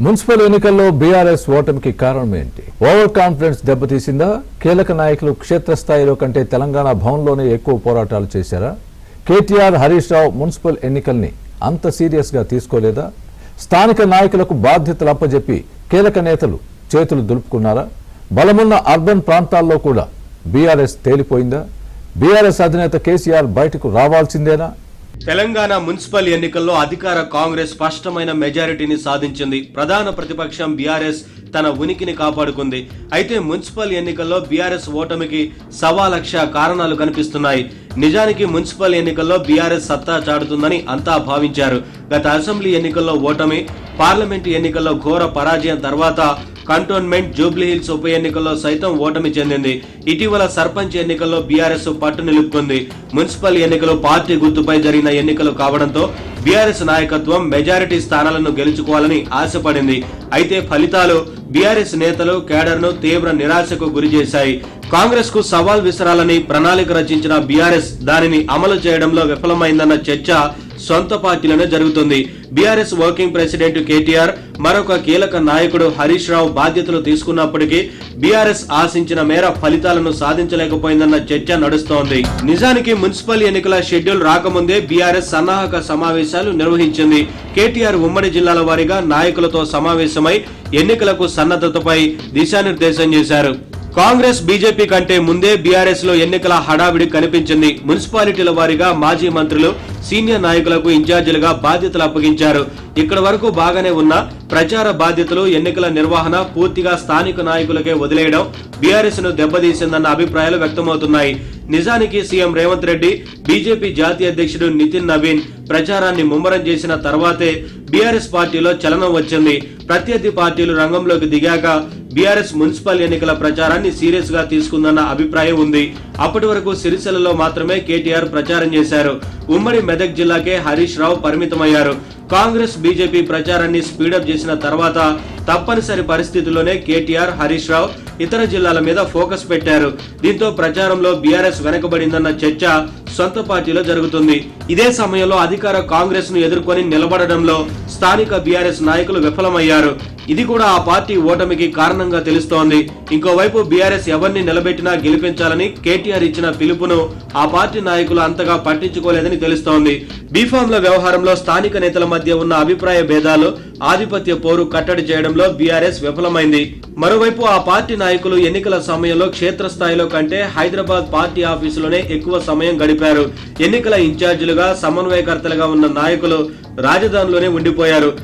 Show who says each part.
Speaker 1: Municipal ఎన్నికల్లో BRS ఓటమికి కారణం ఏంటి? ఓవర్ కాన్ఫిడెన్స్ దెబ్బతీసిందా? కీలక నాయకులు క్షేత్రస్థాయిలో కంటే తెలంగాణ భవన్లోనే ఎక్కువ పోరాటాలు చేశారా? కేటీఆర్, హరీష్ రావు మున్సిపల్ ఎన్నికల్ని అంత సీరియస్ గా తీసుకోలేదా? స్థానిక నాయకులకు బాధ్యతలు అప్పజెప్పి కీలక నేతలు చేతులు దులుపుకున్నారా? బలమున్న అర్బన్ ప్రాంతాల్లో కూడా బీఆర్ఎస్ తేలిపోయిందా? బీఆర్ఎస్ అధినేత కేసీఆర్ బయటకు రావాల్సిందేనా?
Speaker 2: తెలంగాణ మున్సిపల్ ఎన్నికల్లో అధికార కాంగ్రెస్ స్పష్టమైన మెజారిటీని సాధించింది. ప్రధాన ప్రతిపక్షం బీఆర్ఎస్ తన ఉనికిని కాపాడుకుంది. అయితే మున్సిపల్ ఎన్నికల్లో బీఆర్ఎస్ ఓటమికి 1.25 కారణాలు కనిపిస్తున్నాయి. నిజానికి మున్సిపల్ ఎన్నికల్లో బీఆర్ఎస్ సత్తా చాటుతుందని అంతా భావించారు. గత అసెంబ్లీ ఎన్నికల్లో ఓటమి, పార్లమెంటు ఎన్నికల్లో ఘోర పరాజయం తర్వాత కంటోన్మెంట్, జూబ్లీహిల్స్ ఉప ఎన్నికల్లో సైతం ఓటమి చెందింది. ఇటీవల సర్పంచ్ ఎన్నికల్లో బీఆర్ఎస్ పట్టు నిలుపుకుంది. మున్సిపల్ ఎన్నికలు పార్టీ గుర్తుపై జరిగిన ఎన్నికలు కావడంతో బీఆర్ఎస్ నాయకత్వం మెజారిటీ స్థానాలను గెలుచుకోవాలని ఆశపడింది. అయితే ఫలితాలు బీఆర్ఎస్ నేతలు, కేడర్ను తీవ్ర నిరాశకు గురి చేశాయి. కాంగ్రెస్ కు సవాల్ విసరాలని ప్రణాళిక రచించిన బీఆర్ఎస్ దానిని అమలు చేయడంలో విఫలమైందన్న చర్చ సొంత పార్టీలోనే జరుగుతుంది. బీఆర్ఎస్ వర్కింగ్ ప్రెసిడెంట్ కేటీఆర్, మరొక కీలక నాయకుడు హరీష్ రావు బాధ్యతలు తీసుకున్నప్పటికీ బీఆర్ఎస్ ఆశించిన మేర ఫలితాలను సాధించలేకపోయిందన్న చర్చ నడుస్తోంది. నిజానికి మున్సిపల్ ఎన్నికల షెడ్యూల్ రాకముందే బీఆర్ఎస్ సన్నాహక సమావేశాలు నిర్వహించింది. కేటీఆర్ ఉమ్మడి జిల్లాల వారీగా నాయకులతో సమావేశమై ఎన్నికలకు సన్నద్ధతపై దిశానిర్దేశం చేశారు. కాంగ్రెస్, బీజేపీ కంటే ముందే బీఆర్ఎస్ లో ఎన్నికల హడావిడి కనిపించింది. మున్సిపాలిటీల వారీగా మాజీ మంత్రులు, సీనియర్ నాయకులకు ఇన్ఛార్జీలుగా బాధ్యతలు అప్పగించారు. ఇక్కడ వరకు బాగానే ఉన్న ప్రచార బాధ్యతలు, ఎన్నికల నిర్వహణ పూర్తిగా స్థానిక నాయకులకే వదిలేయడం బీఆర్ఎస్ ను దెబ్బతీసిందన్న అభిప్రాయాలు వ్యక్తమవుతున్నాయి. నిజానికి సీఎం రేవంత్ రెడ్డి, బీజేపీ జాతీయ అధ్యక్షుడు నితిన్ నవీన్ ప్రచారాన్ని ముమ్మరం చేసిన తర్వాతే బీఆర్ఎస్ పార్టీలో చలనం వచ్చింది. ప్రత్యర్థి పార్టీలు రంగంలోకి దిగాక బీఆర్ఎస్ మున్సిపల్ ఎన్నికల ప్రచారాన్ని సీరియస్ గా తీసుకుందన్న అభిప్రాయం ఉంది. అప్పటి వరకు సిరిసిల్లలో మాత్రమే కేటీఆర్ ప్రచారం చేశారు. ఉమ్మడి మెదక్ జిల్లాకే హరీష్ రావు పరిమితమయ్యారు. కాంగ్రెస్, బీజేపీ ప్రచారాన్ని స్పీడప్ చేసిన తర్వాత తప్పనిసరి పరిస్థితుల్లోనే కేటీఆర్, హరీష్ రావు ఇతర జిల్లాల మీద ఫోకస్ పెట్టారు. దీంతో ప్రచారంలో బీఆర్ఎస్ వెనకబడిందన్న చర్చ సొంత పార్టీలో జరుగుతుంది. ఇదే సమయంలో అధికార కాంగ్రెస్ ను ఎదుర్కొని నిలబడడంలో స్థానిక బీఆర్ఎస్ నాయకులు విఫలమయ్యారు. ఇది కూడా ఆ పార్టీ ఓటమికి కారణంగా తెలుస్తోంది. ఇంకోవైపు బీఆర్ఎస్ ఎవరిని నిలబెట్టినా గెలిపించాలని కేటీఆర్ ఇచ్చిన పిలుపును ఆ పార్టీ నాయకులు అంతగా పట్టించుకోలేదని తెలుస్తోంది. బీఫామ్ల వ్యవహారంలో స్థానిక నేతల మధ్య ఉన్న అభిప్రాయ భేదాలు, ఆధిపత్య పోరు కట్టడి చేయడంలో బీఆర్ఎస్ విఫలమైంది. మరోవైపు ఆ పార్టీ నాయకులు ఎన్నికల సమయంలో క్షేత్రస్థాయిలో కంటే హైదరాబాద్ పార్టీ ఆఫీసులోనే ఎక్కువ సమయం గడిపారు. ఎన్నికల ఇన్ఛార్జీలుగా, సమన్వయకర్తలుగా ఉన్న నాయకులు రాజధానిలోనే ఉండిపోయారు.